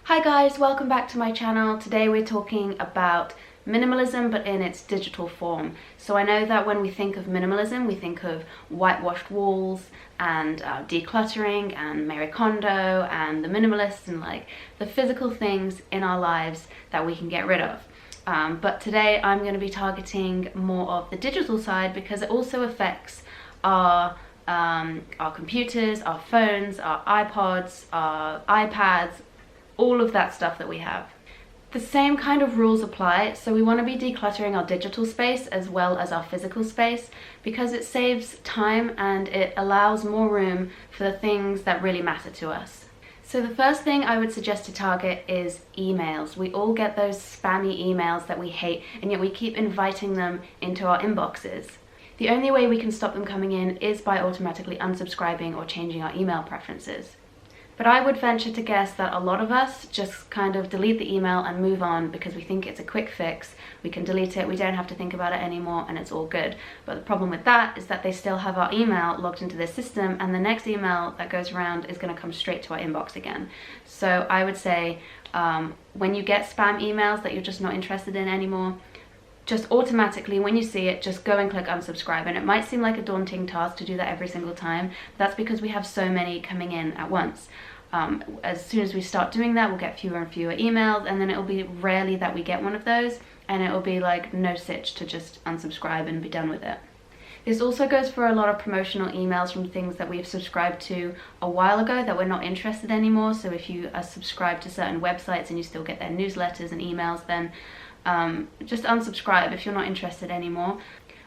Hi guys, welcome back to my channel. Today we're talking about minimalism, but in its digital form. So I know that when we think of minimalism, we think of whitewashed walls and decluttering and Marie Kondo and the minimalists and like the physical things in our lives that we can get rid of. But today I'm going to be targeting more of the digital side because it also affects our computers, our phones, our iPods, our iPads, all of that stuff that we have. The same kind of rules apply, so we want to be decluttering our digital space as well as our physical space because it saves time and it allows more room for the things that really matter to us. So the first thing I would suggest to target is emails. We all get those spammy emails that we hate, and yet we keep inviting them into our inboxes. The only way we can stop them coming in is by automatically unsubscribing or changing our email preferences. But I would venture to guess that a lot of us just kind of delete the email and move on because we think it's a quick fix. We can delete it, we don't have to think about it anymore, and it's all good. But the problem with that is that they still have our email logged into their system, and the next email that goes around is going to come straight to our inbox again. So I would say when you get spam emails that you're just not interested in anymore, just automatically, when you see it, just go and click unsubscribe. And it might seem like a daunting task to do that every single time. But that's because we have so many coming in at once. As soon as we start doing that, we'll get fewer and fewer emails, and then it'll be rarely that we get one of those, and it'll be like no sitch to just unsubscribe and be done with it. This also goes for a lot of promotional emails from things that we've subscribed to a while ago that we're not interested anymore. So if you are subscribed to certain websites and you still get their newsletters and emails, then just unsubscribe if you're not interested anymore.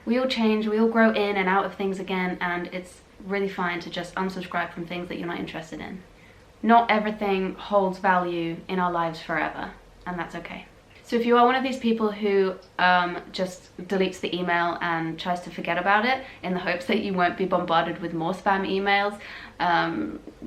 We all change, we all grow in and out of things again, and it's really fine to just unsubscribe from things that you're not interested in. Not everything holds value in our lives forever, and that's okay. So if you are one of these people who just deletes the email and tries to forget about it in the hopes that you won't be bombarded with more spam emails,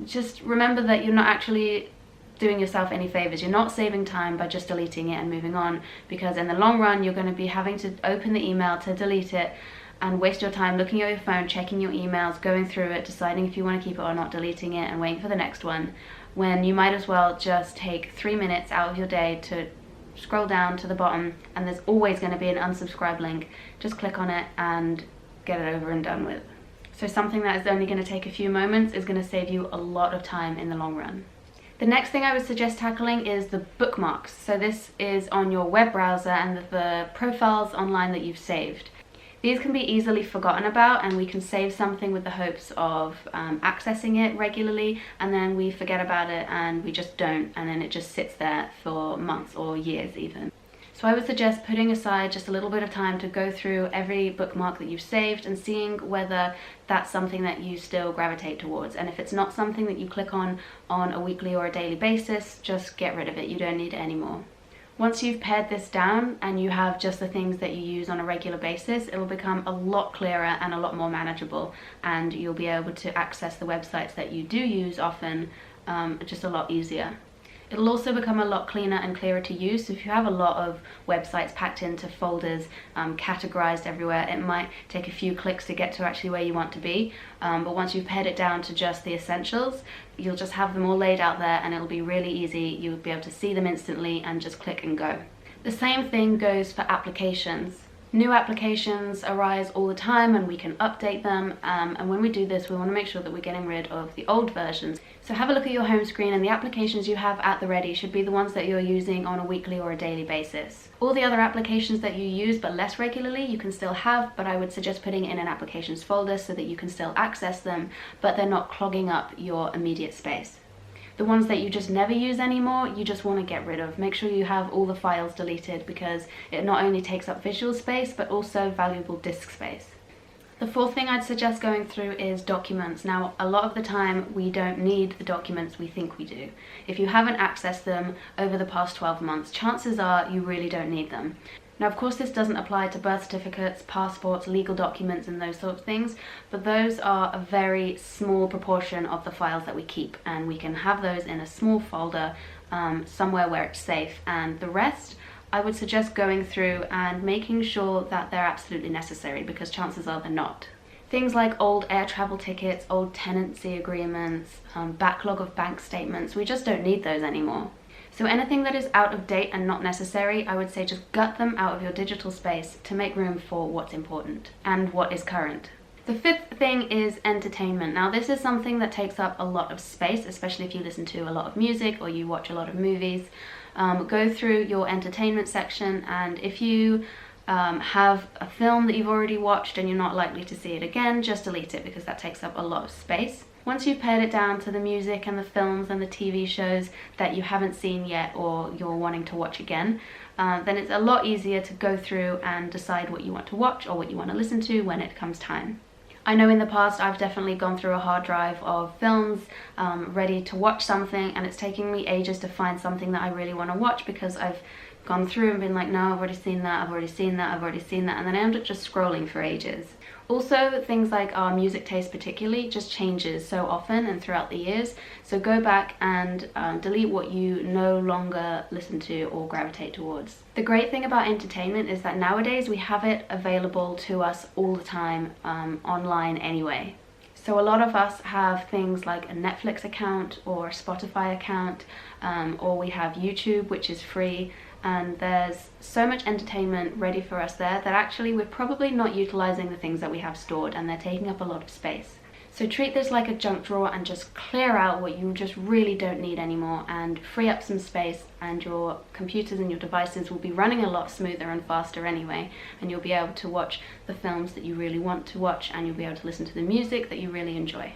just remember that you're not actually doing yourself any favors. You're not saving time by just deleting it and moving on, because in the long run you're going to be having to open the email to delete it and waste your time looking at your phone, checking your emails, going through it, deciding if you want to keep it or not, deleting it and waiting for the next one, when you might as well just take 3 minutes out of your day to scroll down to the bottom, and there's always going to be an unsubscribe link. Just click on it and get it over and done with. So something that is only going to take a few moments is going to save you a lot of time in the long run. The next thing I would suggest tackling is the bookmarks. So this is on your web browser and the profiles online that you've saved. These can be easily forgotten about, and we can save something with the hopes of accessing it regularly, and then we forget about it and we just don't, and then it just sits there for months or years even. So I would suggest putting aside just a little bit of time to go through every bookmark that you've saved and seeing whether that's something that you still gravitate towards. And if it's not something that you click on a weekly or a daily basis, just get rid of it. You don't need it anymore. Once you've pared this down and you have just the things that you use on a regular basis, it will become a lot clearer and a lot more manageable, and you'll be able to access the websites that you do use often just a lot easier. It'll also become a lot cleaner and clearer to use. So if you have a lot of websites packed into folders, categorized everywhere, it might take a few clicks to get to actually where you want to be. But once you've pared it down to just the essentials, you'll just have them all laid out there, and it'll be really easy. You'll be able to see them instantly and just click and go. The same thing goes for applications. New applications arise all the time and we can update them, and when we do this we want to make sure that we're getting rid of the old versions. So have a look at your home screen, and the applications you have at the ready should be the ones that you're using on a weekly or a daily basis. All the other applications that you use but less regularly you can still have, but I would suggest putting in an applications folder so that you can still access them, but they're not clogging up your immediate space. The ones that you just never use anymore, you just want to get rid of. Make sure you have all the files deleted because it not only takes up visual space but also valuable disk space. The fourth thing I'd suggest going through is documents. Now, a lot of the time we don't need the documents we think we do. If you haven't accessed them over the past 12 months, chances are you really don't need them. Now, of course, this doesn't apply to birth certificates, passports, legal documents, and those sorts of things, but those are a very small proportion of the files that we keep, and we can have those in a small folder somewhere where it's safe, and the rest I would suggest going through and making sure that they're absolutely necessary, because chances are they're not. Things like old air travel tickets, old tenancy agreements, backlog of bank statements, we just don't need those anymore. So anything that is out of date and not necessary, I would say just gut them out of your digital space to make room for what's important and what is current. The fifth thing is entertainment. Now this is something that takes up a lot of space, especially if you listen to a lot of music or you watch a lot of movies. Go through your entertainment section, and if you have a film that you've already watched and you're not likely to see it again, just delete it, because that takes up a lot of space. Once you've pared it down to the music and the films and the TV shows that you haven't seen yet or you're wanting to watch again, then it's a lot easier to go through and decide what you want to watch or what you want to listen to when it comes time. I know in the past I've definitely gone through a hard drive of films ready to watch something, and it's taking me ages to find something that I really want to watch because I've gone through and been like, no, I've already seen that, I've already seen that, I've already seen that, and then I end up just scrolling for ages. Also, things like our music taste particularly just changes so often and throughout the years, so go back and delete what you no longer listen to or gravitate towards. The great thing about entertainment is that nowadays we have it available to us all the time online anyway. So a lot of us have things like a Netflix account or a Spotify account, or we have YouTube, which is free, and there's so much entertainment ready for us there that actually we're probably not utilizing the things that we have stored, and they're taking up a lot of space. So treat this like a junk drawer and just clear out what you just really don't need anymore and free up some space, and your computers and your devices will be running a lot smoother and faster anyway, and you'll be able to watch the films that you really want to watch, and you'll be able to listen to the music that you really enjoy.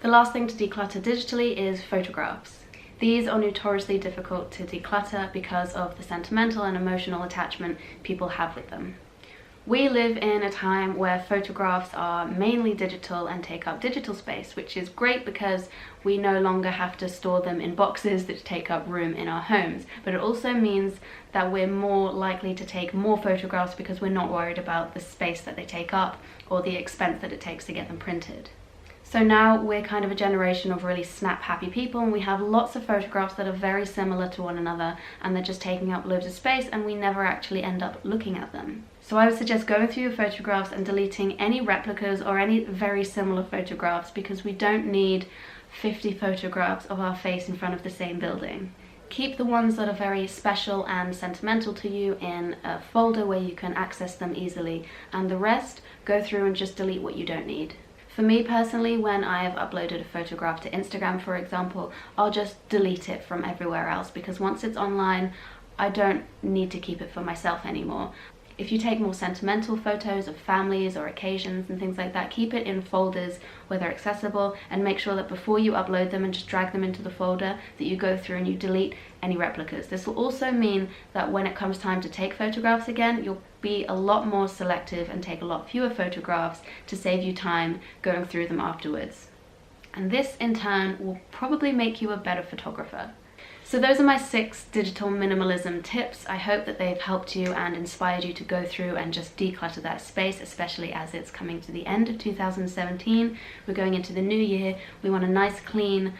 The last thing to declutter digitally is photographs. These are notoriously difficult to declutter because of the sentimental and emotional attachment people have with them. We live in a time where photographs are mainly digital and take up digital space, which is great because we no longer have to store them in boxes that take up room in our homes. But it also means that we're more likely to take more photographs because we're not worried about the space that they take up or the expense that it takes to get them printed. So now we're kind of a generation of really snap happy people, and we have lots of photographs that are very similar to one another, and they're just taking up loads of space and we never actually end up looking at them. So I would suggest going through your photographs and deleting any replicas or any very similar photographs, because we don't need 50 photographs of our face in front of the same building. Keep the ones that are very special and sentimental to you in a folder where you can access them easily, and the rest, go through and just delete what you don't need. For me personally, when I have uploaded a photograph to Instagram, for example, I'll just delete it from everywhere else, because once it's online, I don't need to keep it for myself anymore. If you take more sentimental photos of families or occasions and things like that, keep it in folders where they're accessible, and make sure that before you upload them and just drag them into the folder, that you go through and you delete any replicas. This will also mean that when it comes time to take photographs again, you'll be a lot more selective and take a lot fewer photographs to save you time going through them afterwards. And this in turn will probably make you a better photographer. So those are my 6 digital minimalism tips. I hope that they've helped you and inspired you to go through and just declutter that space, especially as it's coming to the end of 2017. We're going into the new year. We want a nice, clean,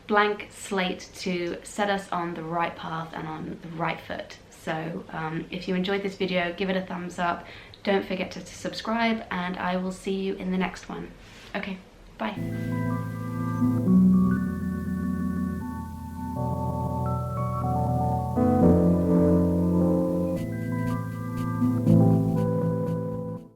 blank slate to set us on the right path and on the right foot. So if you enjoyed this video, give it a thumbs up. Don't forget to subscribe, and I will see you in the next one. Okay, bye.